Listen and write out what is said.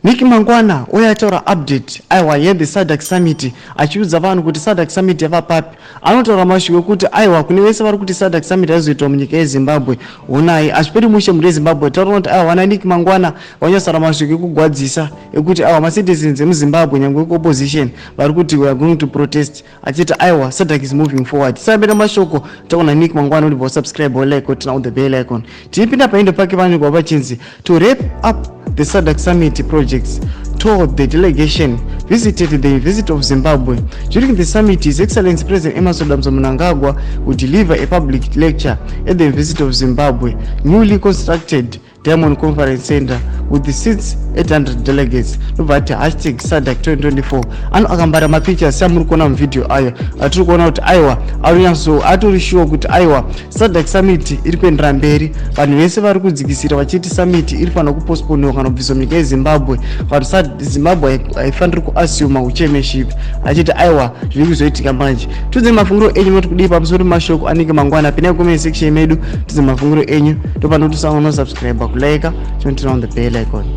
Nick Mnangagwa oyataura update aiwa yeThe SADC Summit achiudza vanhu kuti SADC Summit yava papi. Anotaura mashoko kuti aiwa kune vese vari kuti SADC Summit aizoitwa munyika yeZimbabwe onai azviperi mushe muri yeZimbabwe taura kuti aiwa vana Nick Mnangagwa vanyasaura mashoko ekugwadzisa ekuti aiwa macitizens emuZimbabwe nyangwe opposition vari kuti we are going to protest achiti aiwa SADC is moving forward. Sabera mashoko taona Nick Mnangagwa kuti subscribe or like kuti now the bell icon. Tipinda paindo pake vanhu kwabachinzi to wrap up the SADC Summit projects told the delegation visited the University of Zimbabwe. During the summit, His Excellency President Emmerson Mnangagwa would deliver a public lecture at the University of Zimbabwe, newly constructed Diamond Conference Center with the 6,800 delegates. Novati hashtag SADC 2024. Anu akambara mapictures samuri kuona mvideo ayo. Aturi kuona kuti aiwa atori sure kuti aiwa SADC Summit iri kuendera mberi. Vanhu vese vari kudzikisira vachiti summit iri fana kupostpone kana kubviswa munyika yeZimbabwe. Kuti Zimbabwe haifaniri kuassume chairmanship. Achiti aiwa zviri kuzoitika manje. Tudze mafungiro enyu noti kudii pamusoro mashoko anike Mnangagwa pinai comment section medu tudze mafungiro enyu ndopano tisaona subscribe like turn on the bell icon.